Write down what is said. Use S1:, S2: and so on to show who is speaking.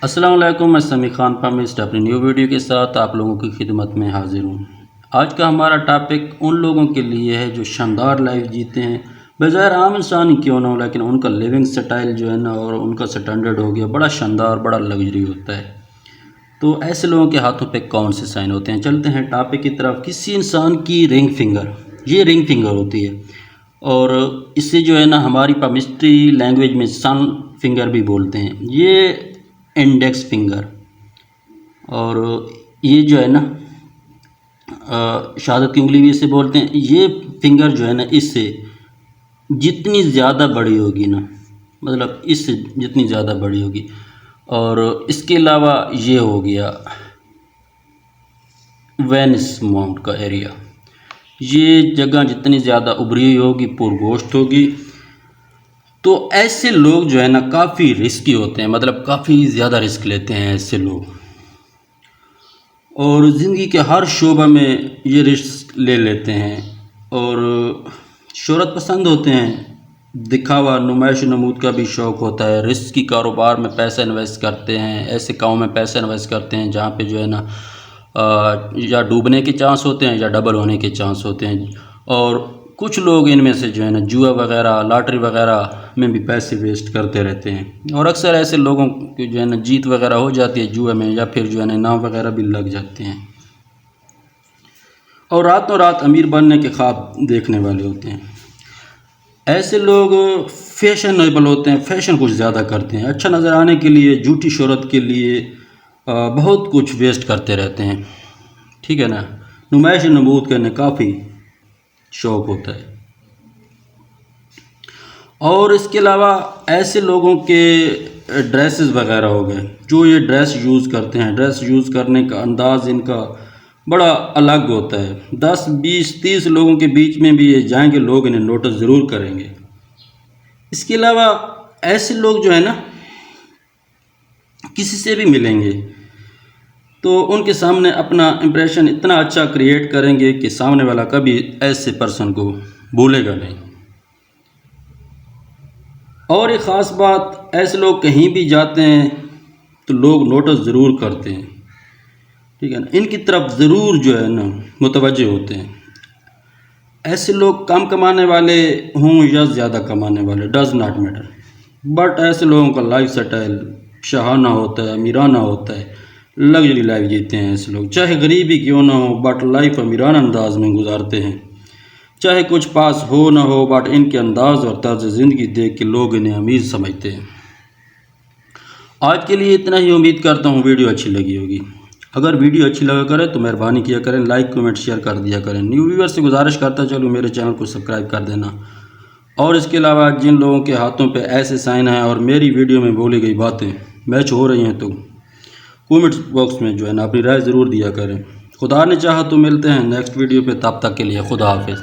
S1: السلام علیکم، میں سمیع خان پامسٹ اپنی نیو ویڈیو کے ساتھ آپ لوگوں کی خدمت میں حاضر ہوں۔ آج کا ہمارا ٹاپک ان لوگوں کے لیے ہے جو شاندار لائف جیتے ہیں، بظاہر عام انسان ہی کیوں نہ ہو، لیکن ان کا لیونگ سٹائل جو ہے نا اور ان کا سٹینڈرڈ ہو گیا بڑا شاندار، بڑا لگژری ہوتا ہے۔ تو ایسے لوگوں کے ہاتھوں پہ کون سے سائن ہوتے ہیں؟ چلتے ہیں ٹاپک کی طرف۔ کسی انسان کی رنگ فنگر، یہ رنگ فنگر ہوتی ہے، اور اسے جو ہے نا ہماری پامسٹری لینگویج میں سن فنگر بھی بولتے ہیں۔ یہ انڈیکس فنگر، اور یہ جو ہے نا شہادت کی انگلی بھی اسے بولتے ہیں۔ یہ فنگر جو ہے نا اس سے جتنی زیادہ بڑی ہوگی نا، مطلب اس سے جتنی زیادہ بڑی ہوگی، اور اس کے علاوہ یہ ہو گیا وینس ماؤنٹ کا ایریا، یہ جگہ جتنی زیادہ ابھری ہوئی ہوگی، پرگوشت ہوگی۔ تو ایسے لوگ جو ہے نا کافی رسکی ہوتے ہیں، مطلب کافی زیادہ رسک لیتے ہیں ایسے لوگ، اور زندگی کے ہر شعبہ میں یہ رسک لے لیتے ہیں، اور شہرت پسند ہوتے ہیں، دکھاوا، نمائش و نمود کا بھی شوق ہوتا ہے، رسک کی کاروبار میں پیسہ انویسٹ کرتے ہیں، ایسے کاموں میں پیسہ انویسٹ کرتے ہیں جہاں پہ جو ہے نا یا ڈوبنے کے چانس ہوتے ہیں یا ڈبل ہونے کے چانس ہوتے ہیں۔ اور کچھ لوگ ان میں سے جو ہے نا جوا وغیرہ، لاٹری وغیرہ میں بھی پیسے ویسٹ کرتے رہتے ہیں، اور اکثر ایسے لوگوں کی جو ہے نا جیت وغیرہ ہو جاتی ہے جوا میں، یا پھر جو ہے نا انعام وغیرہ بھی لگ جاتے ہیں، اور راتوں رات امیر بننے کے خواب دیکھنے والے ہوتے ہیں۔ ایسے لوگ فیشنیبل ہوتے ہیں، فیشن کچھ زیادہ کرتے ہیں، اچھا نظر آنے کے لیے، جھوٹی شہرت کے لیے بہت کچھ ویسٹ کرتے رہتے ہیں، ٹھیک ہے نا۔ نمائش نمود کرنے کافی شوق ہوتا ہے، اور اس کے علاوہ ایسے لوگوں کے ڈریسز وغیرہ ہو گئے، جو یہ ڈریس یوز کرتے ہیں، ڈریس یوز کرنے کا انداز ان کا بڑا الگ ہوتا ہے۔ 10 20 30 لوگوں کے بیچ میں بھی یہ جائیں گے، لوگ انہیں نوٹس ضرور کریں گے۔ اس کے علاوہ ایسے لوگ جو ہے نا کسی سے بھی ملیں گے تو ان کے سامنے اپنا امپریشن اتنا اچھا کریٹ کریں گے کہ سامنے والا کبھی ایسے پرسن کو بھولے گا نہیں۔ اور ایک خاص بات، ایسے لوگ کہیں بھی جاتے ہیں تو لوگ نوٹس ضرور کرتے ہیں، ٹھیک ہے نا، ان کی طرف ضرور جو ہے نا متوجہ ہوتے ہیں۔ ایسے لوگ کم کمانے والے ہوں یا زیادہ کمانے والے، ڈز ناٹ میٹر، بٹ ایسے لوگوں کا لائف سٹائل شاہانہ ہوتا ہے، امیرانہ ہوتا ہے، لگژری لائف جیتے ہیں ایسے لوگ، چاہے غریبی کیوں نہ ہو بٹ لائف امیرانہ انداز میں گزارتے ہیں، چاہے کچھ پاس ہو نہ ہو بٹ ان کے انداز اور طرز زندگی دیکھ کے لوگ انہیں امیر سمجھتے ہیں۔ آج کے لیے اتنا ہی، امید کرتا ہوں ویڈیو اچھی لگی ہوگی۔ اگر ویڈیو اچھی لگا کرے تو مہربانی کیا کریں، لائک کمنٹ شیئر کر دیا کریں۔ نیو ویور سے گزارش کرتا چلو میرے چینل کو سبسکرائب کر دینا، اور اس کے علاوہ جن لوگوں کے ہاتھوں پہ ایسے سائن ہیں اور میری ویڈیو میں بولی گئی باتیں میچ ہو رہی ہیں تو کومنٹ باکس میں جو ہے نا اپنی رائے ضرور دیا کریں۔ خدا نے چاہا تو ملتے ہیں نیکسٹ ویڈیو پہ، تب تک کے لیے خدا حافظ۔